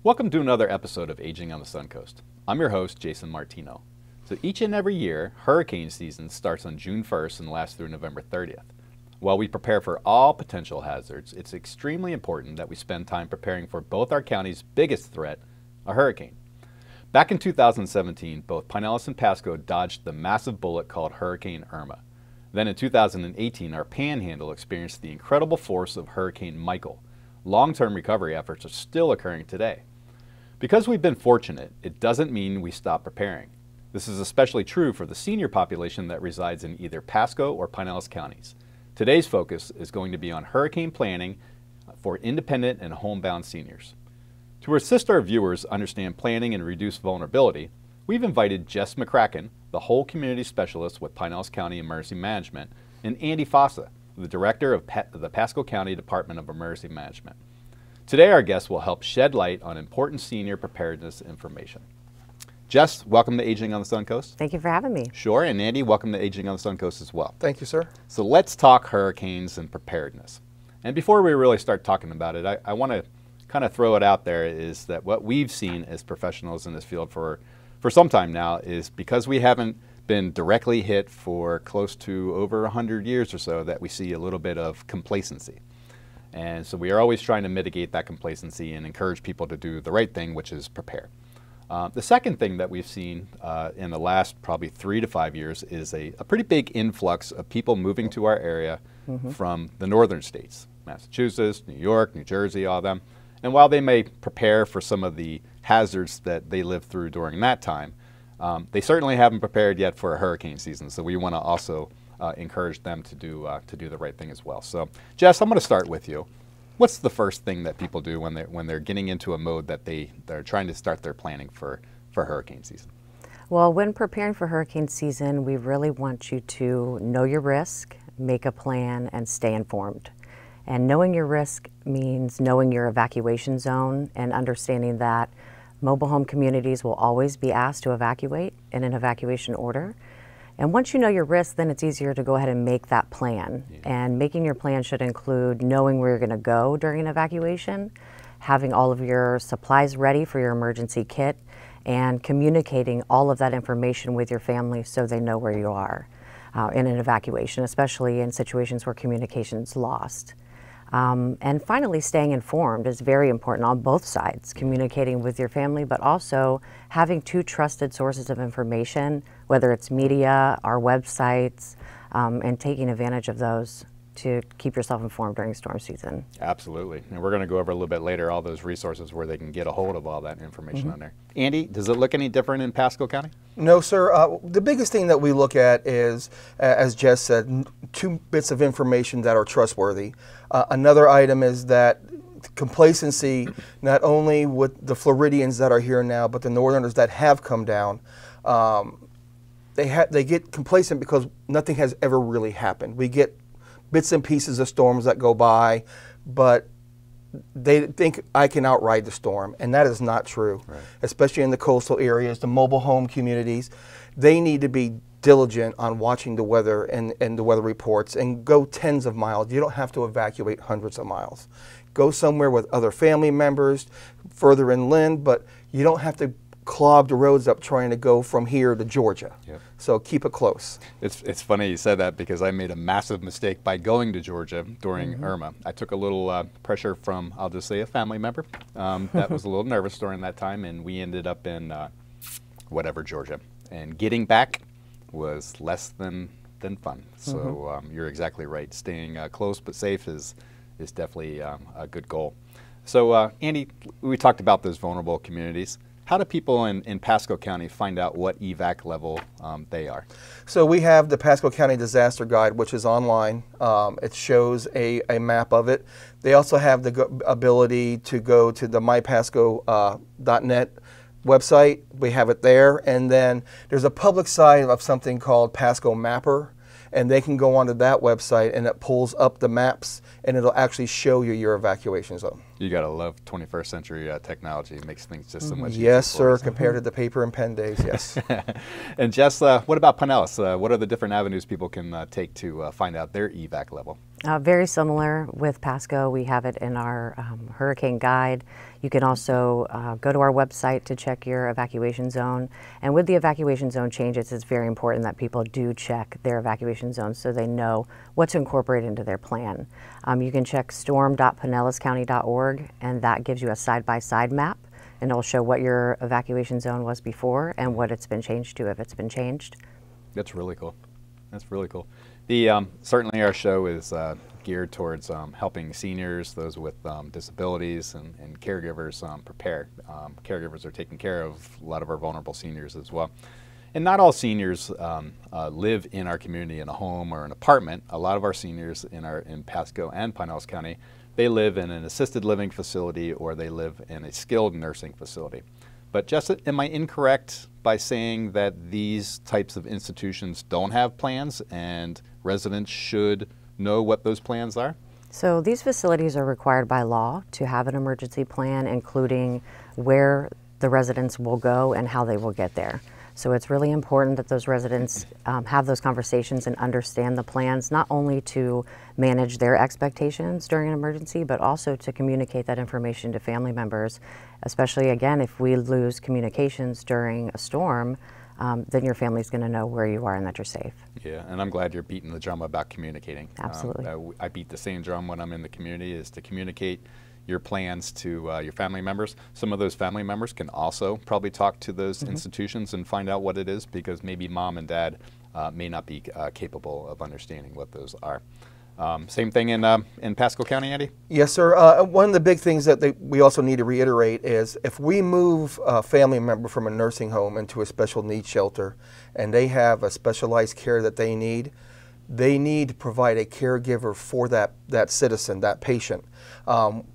Welcome to another episode of Aging on the Suncoast. I'm your host, Jason Martino. So each and every year, hurricane season starts on June 1st and lasts through November 30th. While we prepare for all potential hazards, it's extremely important that we spend time preparing for both our county's biggest threat, a hurricane. Back in 2017, both Pinellas and Pasco dodged the massive bullet called Hurricane Irma. Then in 2018, our Panhandle experienced the incredible force of Hurricane Michael. Long-term recovery efforts are still occurring today. Because we've been fortunate, it doesn't mean we stop preparing. This is especially true for the senior population that resides in either Pasco or Pinellas counties. Today's focus is going to be on hurricane planning for independent and homebound seniors. To assist our viewers understand planning and reduce vulnerability, we've invited Jess McCracken, the whole community specialist with Pinellas County Emergency Management, and Andy Fossa, the director of the Pasco County Department of Emergency Management. Today our guests will help shed light on important senior preparedness information. Jess, welcome to Aging on the Suncoast. Thank you for having me. Sure, and Andy, welcome to Aging on the Suncoast as well. Thank you, sir. So let's talk hurricanes and preparedness. And before we really start talking about it, I want to kind of throw it out there is that what we've seen as professionals in this field for some time now is because we haven't been directly hit for close to over 100 years or so that we see a little bit of complacency. And so we are always trying to mitigate that complacency and encourage people to do the right thing, which is prepare. The second thing that we've seen in the last probably 3 to 5 years is a pretty big influx of people moving to our area from the northern states, Massachusetts, New York, New Jersey, all of them. And while they may prepare for some of the hazards that they lived through during that time, they certainly haven't prepared yet for a hurricane season. So we want to also encourage them to do the right thing as well. So Jess, I'm going to start with you. What's the first thing that people do when they're getting into a mode that they're trying to start their planning for hurricane season? Well, when preparing for hurricane season, we really want you to know your risk, make a plan, and stay informed. And knowing your risk means knowing your evacuation zone and understanding that mobile home communities will always be asked to evacuate in an evacuation order. And once you know your risk, then it's easier to go ahead and make that plan. Yeah. And making your plan should include knowing where you're going to go during an evacuation, having all of your supplies ready for your emergency kit, and communicating all of that information with your family so they know where you are in an evacuation, especially in situations where communication is lost. And finally, staying informed is very important on both sides, communicating with your family, but also having 2 trusted sources of information, whether it's media, our websites, and taking advantage of those to keep yourself informed during storm season. Absolutely. And we're going to go over a little bit later all those resources where they can get a hold of all that information on there. Andy, does it look any different in Pasco County? No, sir. The biggest thing that we look at is, as Jess said, 2 bits of information that are trustworthy. Another item is that complacency, not only with the Floridians that are here now, but the Northerners that have come down, they get complacent because nothing has ever really happened. We get bits and pieces of storms that go by, but they think I can outride the storm, and that is not true. Right. Especially in the coastal areas, the mobile home communities, they need to be diligent on watching the weather and the weather reports and go tens of miles. You don't have to evacuate hundreds of miles. Go somewhere with other family members further inland, but you don't have to clog the roads up trying to go from here to Georgia. Yep. So keep it close. It's funny you said that because I made a massive mistake by going to Georgia during Irma. I took a little pressure from, I'll just say, a family member that was a little nervous during that time, and we ended up in whatever, Georgia. And getting back was less than fun. So you're exactly right. Staying close but safe is definitely a good goal. So Andy, we talked about those vulnerable communities. How do people in Pasco County find out what evac level they are? So we have the Pasco County Disaster Guide, which is online. It shows a map of it. They also have the ability to go to the mypasco.net website. We have it there. And then there's a public side of something called Pasco Mapper, and they can go onto that website and it pulls up the maps and it'll actually show you your evacuation zone. You gotta love 21st century technology. It makes things just so much easier. Yes, sir, compared to the paper and pen days, yes. And Jess, what about Pinellas? What are the different avenues people can take to find out their EVAC level? Very similar with Pasco. We have it in our hurricane guide. You can also go to our website to check your evacuation zone. And with the evacuation zone changes, it's very important that people do check their evacuation zone so they know what to incorporate into their plan. You can check storm.pinellascounty.org, and that gives you a side-by-side map, and it'll show what your evacuation zone was before and what it's been changed to if it's been changed. That's really cool. That's really cool. Certainly our show is geared towards helping seniors, those with disabilities, and caregivers prepare. Caregivers are taking care of a lot of our vulnerable seniors as well. And not all seniors live in our community in a home or an apartment. A lot of our seniors in Pasco and Pinellas County, they live in an assisted living facility or they live in a skilled nursing facility. But Jess, am I incorrect by saying that these types of institutions don't have plans and residents should know what those plans are? So these facilities are required by law to have an emergency plan, including where the residents will go and how they will get there. So it's really important that those residents have those conversations and understand the plans, not only to manage their expectations during an emergency, but also to communicate that information to family members, especially, again, if we lose communications during a storm, then your family's going to know where you are and that you're safe. Yeah, and I'm glad you're beating the drum about communicating. Absolutely. I beat the same drum when I'm in the community, is to communicate your plans to your family members. Some of those family members can also probably talk to those institutions and find out what it is, because maybe mom and dad may not be capable of understanding what those are. Same thing in Pasco County, Andy? Yes, sir. One of the big things that we also need to reiterate is if we move a family member from a nursing home into a special needs shelter and they have a specialized care that they need to provide a caregiver for that citizen, that patient.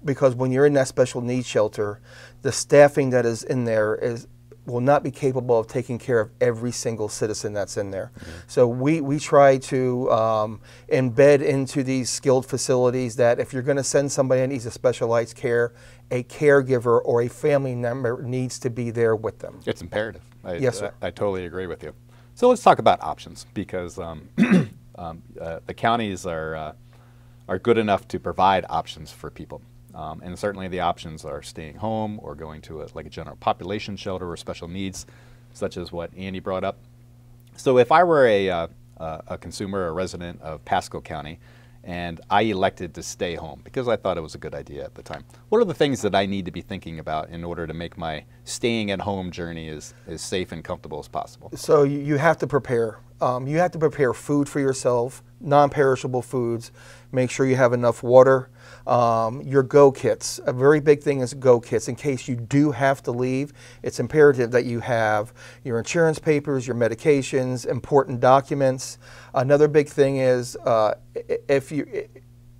Because when you're in that special needs shelter, the staffing that is in there will not be capable of taking care of every single citizen that's in there. So we try to embed into these skilled facilities that if you're going to send somebody that needs a specialized care, a caregiver or a family member needs to be there with them. It's imperative. Yes, sir. I totally agree with you. So let's talk about options, because the counties are good enough to provide options for people. And certainly the options are staying home or going to a general population shelter or special needs, such as what Andy brought up. So if I were a consumer, a resident of Pasco County, and I elected to stay home because I thought it was a good idea at the time, what are the things that I need to be thinking about in order to make my staying at home journey as safe and comfortable as possible? So you have to prepare. You have to prepare food for yourself, non-perishable foods. Make sure you have enough water. Your go kits. A very big thing is go kits. In case you do have to leave, it's imperative that you have your insurance papers, your medications, important documents. Another big thing is if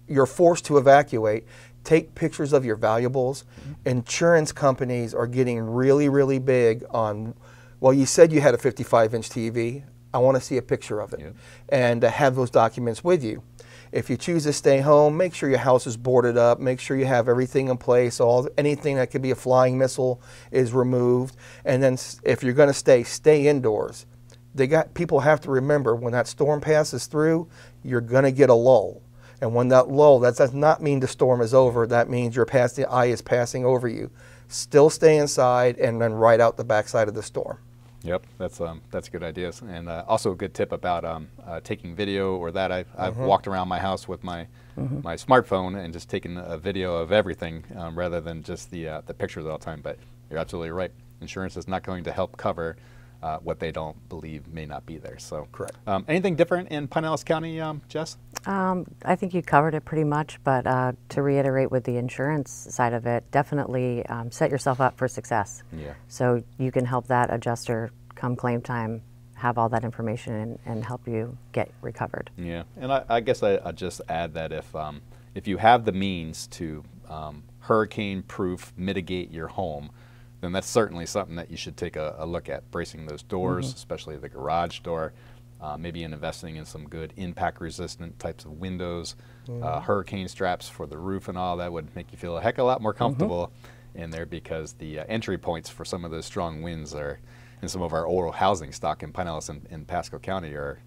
you're forced to evacuate, take pictures of your valuables. Insurance companies are getting really, really big on, well, you said you had a 55-inch TV. I want to see a picture of it, and have those documents with you. If you choose to stay home, make sure your house is boarded up. Make sure you have everything in place. Anything that could be a flying missile is removed. And then if you're going to stay indoors. People have to remember, when that storm passes through, you're going to get a lull. And when that lull, that does not mean the storm is over. That means the eye is passing over you. Still stay inside and then ride out the backside of the storm. Yep, that's good ideas, and also a good tip about taking video, or that I've walked around my house with my my smartphone and just taken a video of everything rather than just the pictures all the time. But you're absolutely right. Insurance is not going to help cover what they don't believe may not be there. So correct. Anything different in Pinellas County, Jess? I think you covered it pretty much, but to reiterate with the insurance side of it, definitely set yourself up for success. Yeah. So you can help that adjuster come claim time have all that information and help you get recovered. Yeah, and I guess I'd just add that if you have the means to hurricane-proof mitigate your home, then that's certainly something that you should take a look at. Bracing those doors, especially the garage door. maybe in investing in some good impact-resistant types of windows, hurricane straps for the roof and all. That would make you feel a heck of a lot more comfortable in there, because the entry points for some of those strong winds are in some of our old housing stock in Pinellas and Pasco County are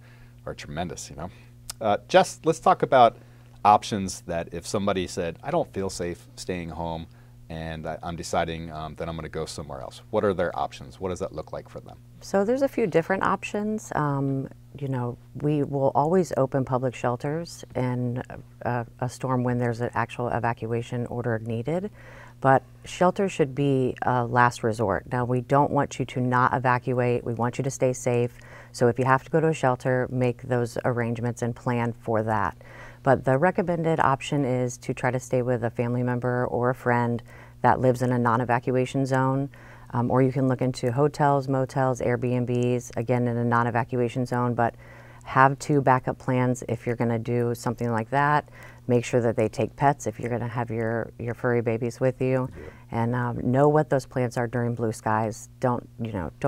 tremendous, you know. Jess, let's talk about options that if somebody said, I don't feel safe staying home and I'm deciding that I'm going to go somewhere else. What are their options? What does that look like for them? So there's a few different options. You know, we will always open public shelters in a storm when there's an actual evacuation order needed, but shelter should be a last resort. Now, we don't want you to not evacuate. We want you to stay safe. So if you have to go to a shelter, make those arrangements and plan for that. But the recommended option is to try to stay with a family member or a friend that lives in a non-evacuation zone. Or you can look into hotels, motels, Airbnbs, again in a non-evacuation zone, but have 2 backup plans if you're going to do something like that. Make sure that they take pets if you're going to have your furry babies with you, and know what those plans are during blue skies. Don't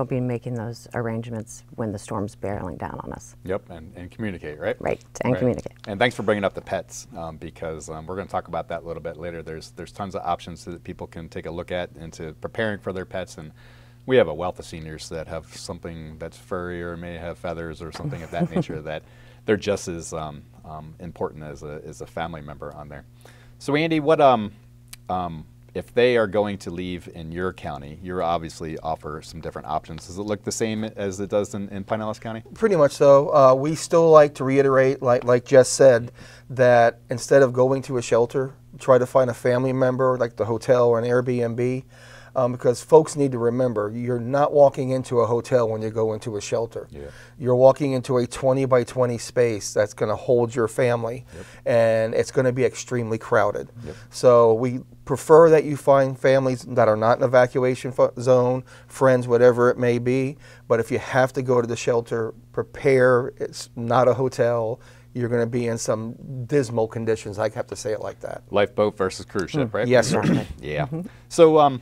be making those arrangements when the storm's barreling down on us. Yep, and communicate, right? Right, and communicate. And thanks for bringing up the pets, because we're going to talk about that a little bit later. There's tons of options that people can take a look at into preparing for their pets, and we have a wealth of seniors that have something that's furry or may have feathers or something of that nature that they're just as important as a family member on there. So Andy, what if they are going to leave in your county? You obviously offer some different options. Does it look the same as it does in Pinellas County? Pretty much so. We still like to reiterate, like Jess said, that instead of going to a shelter, try to find a family member like the hotel or an Airbnb. Because folks need to remember, you're not walking into a hotel when you go into a shelter. Yeah. You're walking into a 20 by 20 space that's going to hold your family, and it's going to be extremely crowded. So we prefer that you find families that are not in evacuation zone, friends, whatever it may be. But if you have to go to the shelter, prepare. It's not a hotel. You're going to be in some dismal conditions. I have to say it like that. Lifeboat versus cruise ship, right? Yes, sir. Yeah. So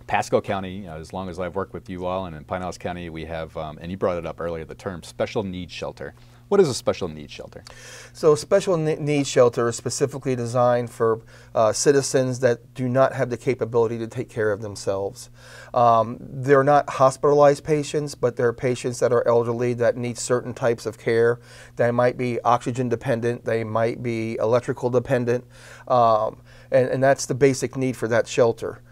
Pasco County, as long as I've worked with you all, and in Pinellas County we have, and you brought it up earlier, the term special needs shelter. What is a special needs shelter? So special needs shelter is specifically designed for citizens that do not have the capability to take care of themselves. They're not hospitalized patients, but they're patients that are elderly that need certain types of care. They might be oxygen dependent, they might be electrical dependent, and that's the basic need for that shelter.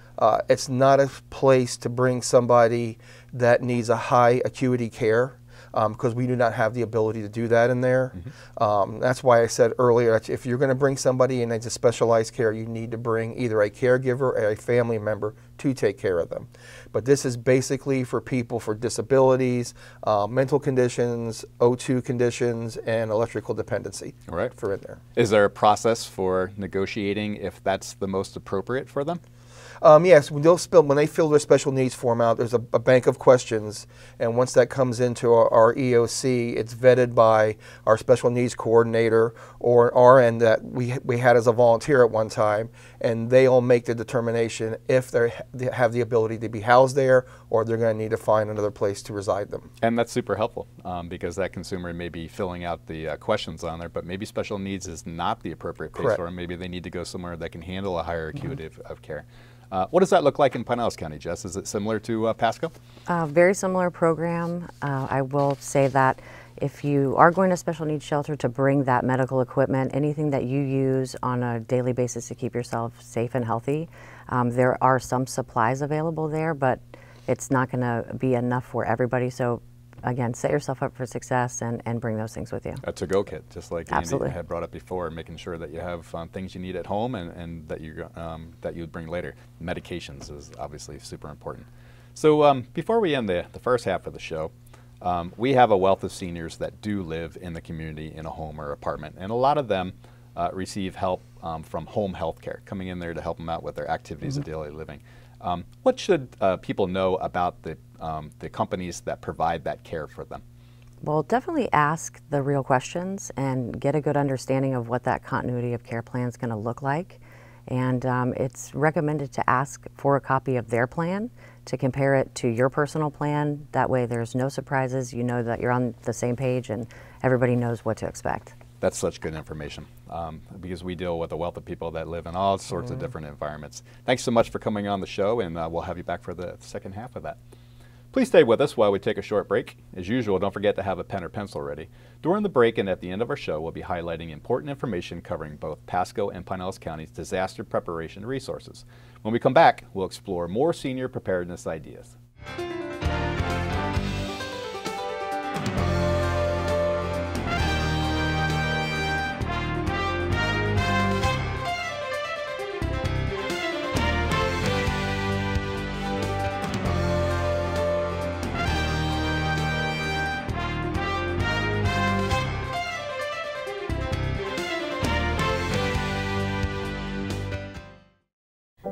It's not a place to bring somebody that needs a high acuity care, because we do not have the ability to do that in there. That's why I said earlier that if you're going to bring somebody in into specialized care, you need to bring either a caregiver or a family member to take care of them. But this is basically for people for disabilities, mental conditions, O2 conditions, and electrical dependency. All right. For in there. Is there a process for negotiating if that's the most appropriate for them? Yes, when they fill their special needs form out, there's a bank of questions, and once that comes into our EOC, it's vetted by our special needs coordinator or our end that we had as a volunteer at one time, and they all make the determination if they have the ability to be housed there or they're going to need to find another place to reside them. And that's super helpful, because that consumer may be filling out the questions on there, but maybe special needs is not the appropriate place for them. Maybe they need to go somewhere that can handle a higher acuity of care. What does that look like in Pinellas County, Jess? Is it similar to Pasco? Very similar program. I will say that if you are going to special needs shelter, to bring that medical equipment, anything that you use on a daily basis to keep yourself safe and healthy. There are some supplies available there, but it's not going to be enough for everybody. So again, set yourself up for success and bring those things with you. A to-go kit, just like Andy had brought up before, making sure that you have things you need at home and that you would bring later. Medications is obviously super important. So before we end the first half of the show, we have a wealth of seniors that do live in the community in a home or apartment, and a lot of them receive help from home health care, coming in there to help them out with their activities of daily living. What should people know about the companies that provide that care for them? Well, definitely ask the real questions and get a good understanding of what that continuity of care plan is going to look like. And it's recommended to ask for a copy of their plan to compare it to your personal plan. That way there's no surprises. You know that you're on the same page and everybody knows what to expect. That's such good information because we deal with a wealth of people that live in all sorts of different environments. Thanks so much for coming on the show, and we'll have you back for the second half of that. Please stay with us while we take a short break. As usual, don't forget to have a pen or pencil ready. During the break and at the end of our show, we'll be highlighting important information covering both Pasco and Pinellas County's disaster preparation resources. When we come back, we'll explore more senior preparedness ideas.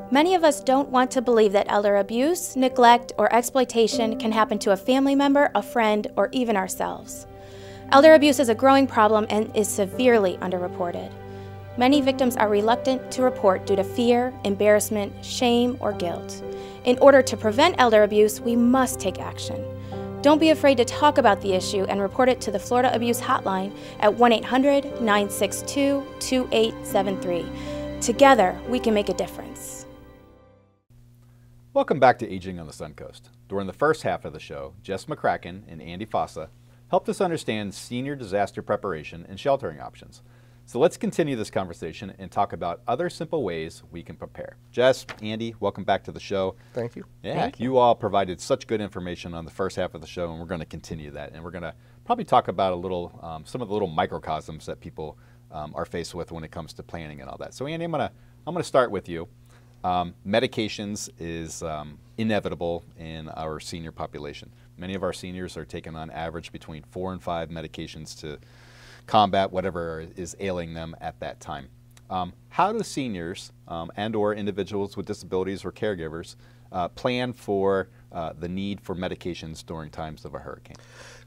Many of us don't want to believe that elder abuse, neglect, or exploitation can happen to a family member, a friend, or even ourselves. Elder abuse is a growing problem and is severely underreported. Many victims are reluctant to report due to fear, embarrassment, shame, or guilt. In order to prevent elder abuse, we must take action. Don't be afraid to talk about the issue and report it to the Florida Abuse Hotline at 1-800-962-2873. Together, we can make a difference. Welcome back to Aging on the Suncoast. During the first half of the show, Jess McCracken and Andy Fossa helped us understand senior disaster preparation and sheltering options. So let's continue this conversation and talk about other simple ways we can prepare. Jess, Andy, welcome back to the show. Thank you. Yeah, Thank you all provided such good information on the first half of the show, and we're going to continue that. And we're going to probably talk about a little, some of the little microcosms that people are faced with when it comes to planning and all that. So Andy, I'm going to start with you. Medications is inevitable in our senior population. Many of our seniors are taking on average between 4 and 5 medications to combat whatever is ailing them at that time. How do seniors and or individuals with disabilities or caregivers plan for the need for medications during times of a hurricane?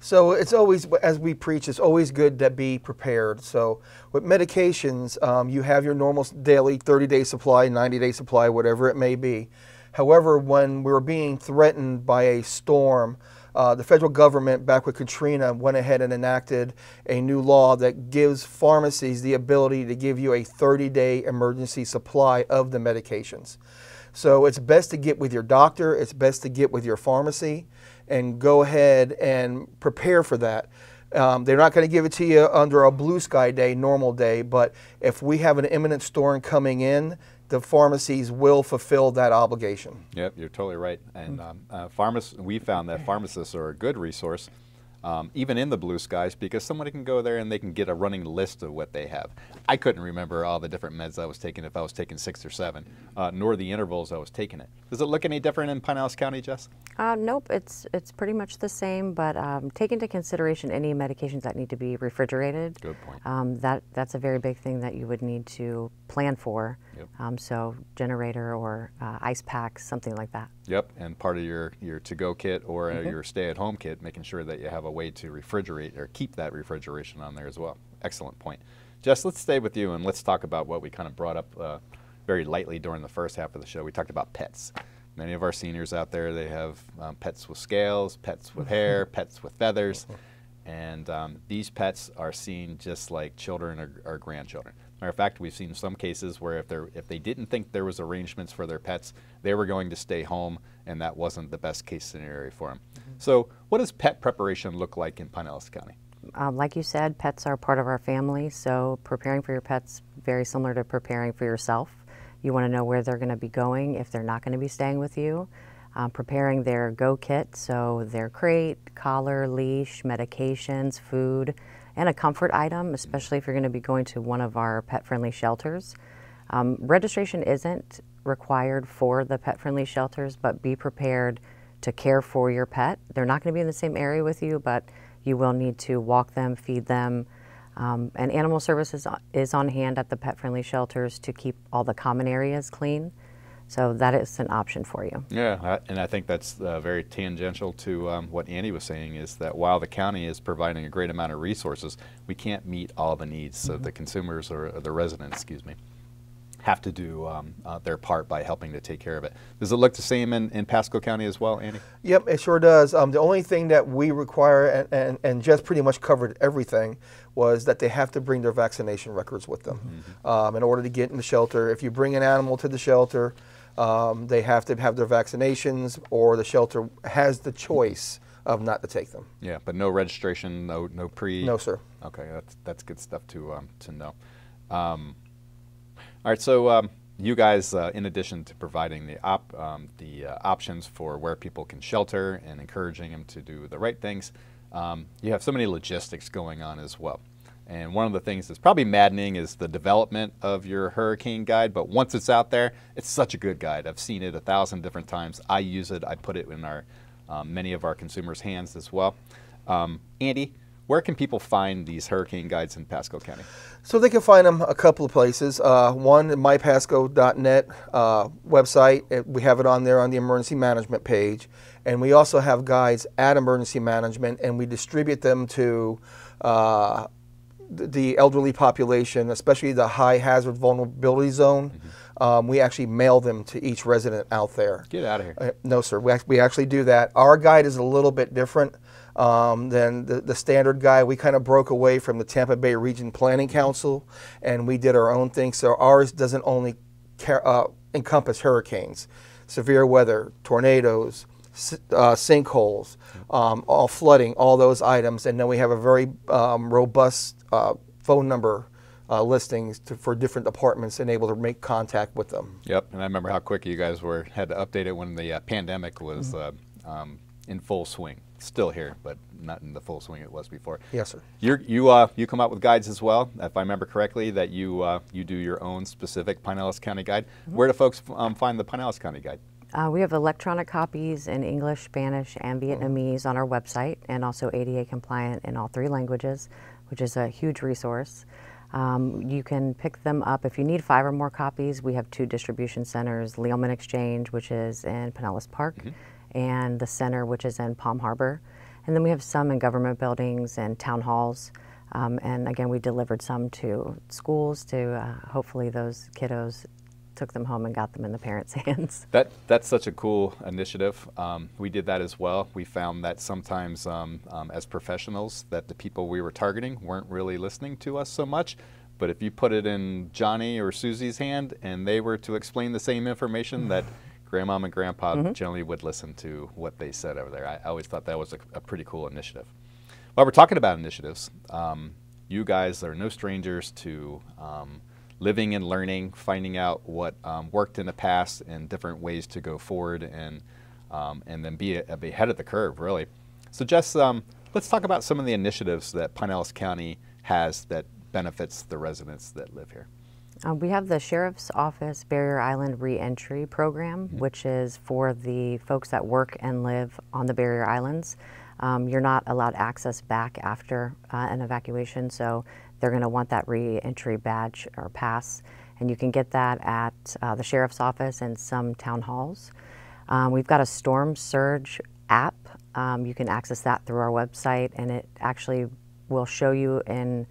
So it's always, as we preach, it's always good to be prepared. So with medications, you have your normal daily 30-day supply, 90-day supply, whatever it may be. However, when we're being threatened by a storm, the federal government, back with Katrina, went ahead and enacted a new law that gives pharmacies the ability to give you a 30-day emergency supply of the medications. So it's best to get with your doctor, it's best to get with your pharmacy, and go ahead and prepare for that. They're not going to give it to you under a blue sky day, normal day, but if we have an imminent storm coming in, the pharmacies will fulfill that obligation. Yep, you're totally right. And we found that pharmacists are a good resource, even in the blue skies, because somebody can go there and they can get a running list of what they have. I couldn't remember all the different meds I was taking if I was taking 6 or 7, nor the intervals I was taking it. Does it look any different in Pinellas County, Jess? Nope, it's pretty much the same, but take into consideration any medications that need to be refrigerated. Good point. That's a very big thing that you would need to plan for. Yep. So generator or ice packs, something like that. Yep, and part of your to-go kit or your stay-at-home kit, making sure that you have a way to refrigerate or keep that refrigeration on there as well. Excellent point. Jess, let's stay with you and let's talk about what we kind of brought up very lightly during the first half of the show. We talked about pets. Many of our seniors out there, they have pets with scales, pets with hair, pets with feathers, and these pets are seen just like children or grandchildren. Matter of fact, we've seen some cases where if they didn't think there was arrangements for their pets, they were going to stay home, and that wasn't the best case scenario for them. So what does pet preparation look like in Pinellas County? Like you said, pets are part of our family, so preparing for your pets very similar to preparing for yourself. You want to know where they're going to be going if they're not going to be staying with you. Preparing their go kit, so their crate, collar, leash, medications, food, and a comfort item, especially if you're going to be going to one of our pet-friendly shelters. Registration isn't required for the pet-friendly shelters, but be prepared to care for your pet. They're not going to be in the same area with you, but you will need to walk them, feed them, and Animal Services is on hand at the pet-friendly shelters to keep all the common areas clean. So that is an option for you. Yeah, and I think that's very tangential to what Andy was saying, is that while the county is providing a great amount of resources, we can't meet all the needs of the consumers or the residents, excuse me. have to do their part by helping to take care of it. Does it look the same in Pasco County as well, Andy? Yep, it sure does. The only thing that we require, and Jess pretty much covered everything, was that they have to bring their vaccination records with them in order to get in the shelter. If you bring an animal to the shelter, they have to have their vaccinations, or the shelter has the choice of not to take them. Yeah, but no registration, no pre. No, sir. Okay, that's good stuff to know. All right, so you guys, in addition to providing the options for where people can shelter and encouraging them to do the right things, you have so many logistics going on as well. And one of the things that's probably maddening is the development of your hurricane guide, but once it's out there, it's such a good guide. I've seen it 1,000 different times. I use it. I put it in our many of our consumers' hands as well. Andy, where can people find these hurricane guides in Pasco County? So they can find them a couple of places. One, mypasco.net website. We have it on there on the emergency management page. And we also have guides at emergency management, and we distribute them to the elderly population, especially the high hazard vulnerability zone. We actually mail them to each resident out there. Get out of here. No, sir. We actually do that. Our guide is a little bit different than the standard guide. We kind of broke away from the Tampa Bay Region Planning Council, and we did our own thing. So ours doesn't only encompass hurricanes, severe weather, tornadoes, sinkholes, all flooding, all those items. And then we have a very robust phone number listings for different departments and able to make contact with them. Yep, and I remember how quick you guys had to update it when the pandemic was in full swing. Still here, but not in the full swing it was before. Yes, sir. You come out with guides as well, if I remember correctly, that you do your own specific Pinellas County guide. Where do folks find the Pinellas County guide? We have electronic copies in English, Spanish, and Vietnamese on our website, and also ADA compliant in all 3 languages, which is a huge resource. You can pick them up if you need 5 or more copies. We have 2 distribution centers, Lealman Exchange, which is in Pinellas Park, and the center, which is in Palm Harbor. And then we have some in government buildings and town halls. And again, we delivered some to schools to hopefully those kiddos took them home and got them in the parents' hands. That's such a cool initiative. We did that as well. We found that sometimes as professionals that the people we were targeting weren't really listening to us so much. But if you put it in Johnny or Susie's hand and they were to explain the same information, that Grandmom and Grandpa generally would listen to what they said over there. I always thought that was a pretty cool initiative. While we're talking about initiatives, you guys are no strangers to living and learning, finding out what worked in the past and different ways to go forward and then be ahead of the curve, really. So Jess, let's talk about some of the initiatives that Pinellas County has that benefits the residents that live here. We have the Sheriff's Office Barrier Island Reentry Program, which is for the folks that work and live on the Barrier Islands. You're not allowed access back after an evacuation, so they're going to want that re-entry badge or pass, and you can get that at the Sheriff's Office and some town halls. We've got a storm surge app. You can access that through our website, and it actually will show you in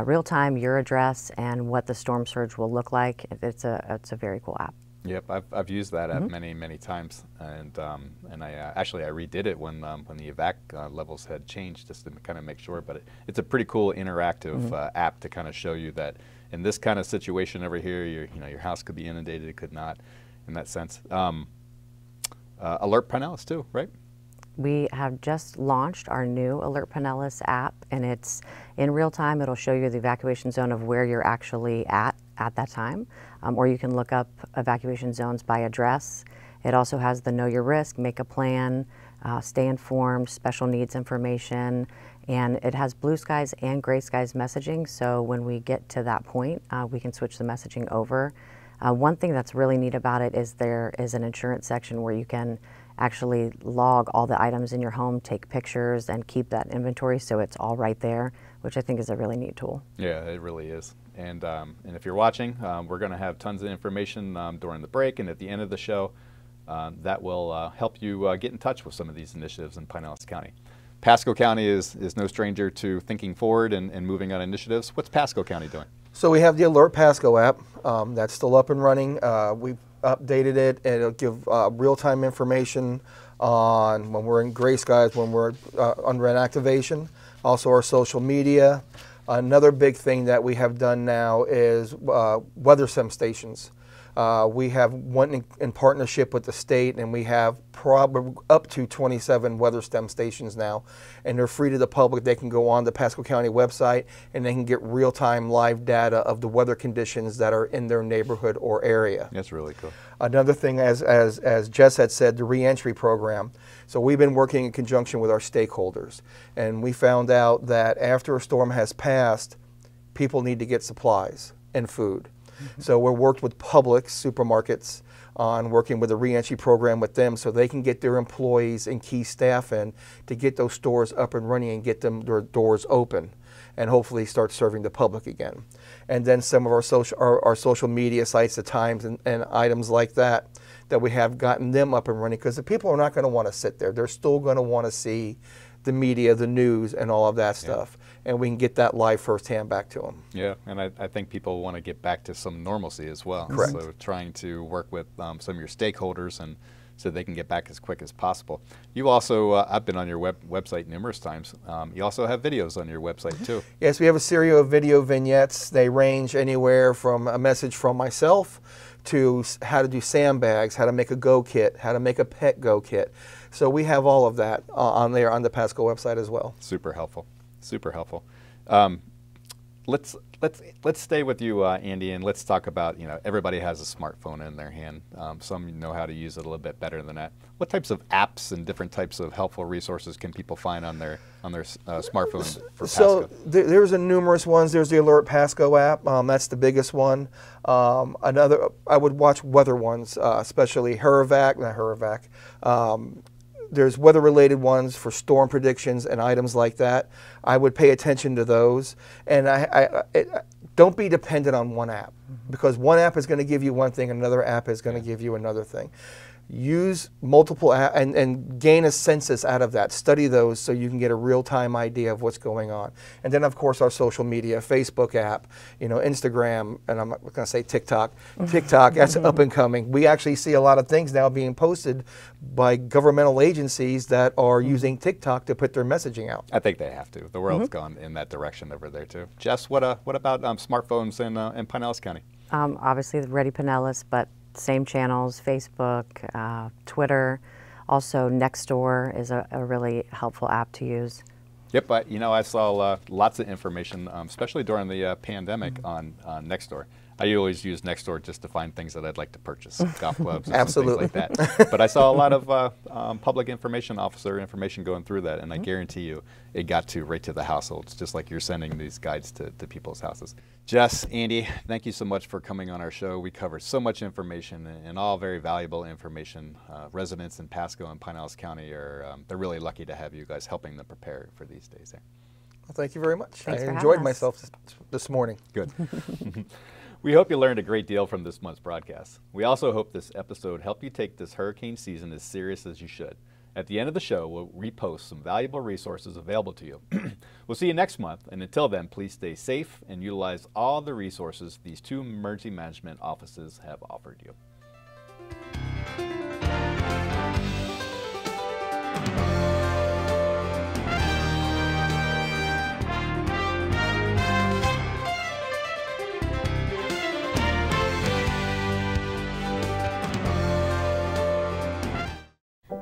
real time your address and what the storm surge will look like. It's a very cool app. Yep, I've used that app many times, and I actually redid it when the evac levels had changed, just to kind of make sure. But it's a pretty cool interactive app to kind of show you that in this kind of situation over here, your house could be inundated, it could not, in that sense. Alert Pinellas too, right? We have just launched our new Alert Pinellas app, and it's in real time. It'll show you the evacuation zone of where you're actually at that time, or you can look up evacuation zones by address. It also has the Know Your Risk, Make a Plan, Stay Informed, Special Needs information, and it has blue skies and gray skies messaging, so when we get to that point, we can switch the messaging over. One thing that's really neat about it is there is an insurance section where you can actually log all the items in your home, take pictures, and keep that inventory so it's all right there, which I think is a really neat tool. Yeah, it really is. And if you're watching, we're going to have tons of information during the break and at the end of the show that will help you get in touch with some of these initiatives in Pinellas County. Pasco County is no stranger to thinking forward and moving on initiatives. What's Pasco County doing? So we have the Alert Pasco app. That's still up and running. We've updated it, and it'll give real-time information on when we're in gray skies, when we're under an activation. Also our social media. Another big thing that we have done now is weather sim stations. We have one in partnership with the state, and we have probably up to 27 weather stem stations now, and they're free to the public. They can go on the Pasco County website, and they can get real-time live data of the weather conditions that are in their neighborhood or area. That's really cool. Another thing, as Jess had said, the reentry program. So we've been working in conjunction with our stakeholders, and we found out that after a storm has passed, people need to get supplies and food. So we're worked with Publix supermarkets on working with a reentry program with them so they can get their employees and key staff in to get those stores up and running and get them their doors open and hopefully start serving the public again. And then some of our social media sites, the Times and items like that, that we have gotten them up and running, because the people are not going to want to sit there. They're still going to want to see the media, the news, and all of that stuff. And we can get that live firsthand back to them. Yeah, and I think people want to get back to some normalcy as well. Correct. So trying to work with some of your stakeholders and so they can get back as quick as possible. You also, I've been on your website numerous times. You also have videos on your website too. Yes, we have a series of video vignettes. They range anywhere from a message from myself to how to do sandbags, how to make a go kit, how to make a pet go kit. So we have all of that on there on the Pasco website as well. Super helpful. Super helpful. Let's stay with you, Andy, and let's talk about, everybody has a smartphone in their hand. Some know how to use it a little bit better than that. What types of apps and different types of helpful resources can people find on their smartphone for Pasco? So there's numerous ones. There's the Alert Pasco app. That's the biggest one. Another, I would watch weather ones, especially there's weather-related ones for storm predictions and items like that. I would pay attention to those. And don't be dependent on one app, because one app is going to give you one thing, another app is going to give you another thing. Use multiple apps and gain a census out of that. Study those so you can get a real-time idea of what's going on. And then, of course, our social media, Facebook app, Instagram, and I'm not going to say TikTok. TikTok, that's up and coming. We actually see a lot of things now being posted by governmental agencies that are using TikTok to put their messaging out. I think they have to. The world's gone in that direction over there too. Jess, what about smartphones in Pinellas County? Obviously, Ready Pinellas, but same channels, Facebook, Twitter. Also, Nextdoor is a really helpful app to use. Yep, I saw lots of information, especially during the pandemic on Nextdoor. I always use Nextdoor just to find things that I'd like to purchase, golf clubs and Absolutely. things like that. But I saw a lot of public information officer information going through that, and I guarantee you it got right to the households, just like you're sending these guides to people's houses. Jess, Andy, thank you so much for coming on our show. We covered so much information and all very valuable information. Residents in Pasco and Pinellas County they're really lucky to have you guys helping them prepare for these days there. Well, thank you very much. Thanks for I having enjoyed us. myself this morning. Good. We hope you learned a great deal from this month's broadcast. We also hope this episode helped you take this hurricane season as serious as you should. At the end of the show, we'll repost some valuable resources available to you. We'll see you next month, and until then, please stay safe and utilize all the resources these two emergency management offices have offered you.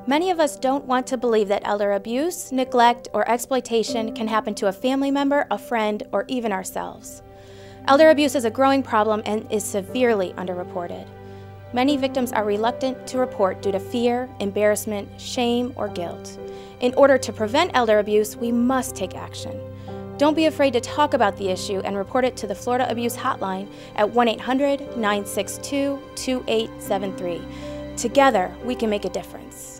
Many of us don't want to believe that elder abuse, neglect, or exploitation can happen to a family member, a friend, or even ourselves. Elder abuse is a growing problem and is severely underreported. Many victims are reluctant to report due to fear, embarrassment, shame, or guilt. In order to prevent elder abuse, we must take action. Don't be afraid to talk about the issue and report it to the Florida Abuse Hotline at 1-800-962-2873. Together, we can make a difference.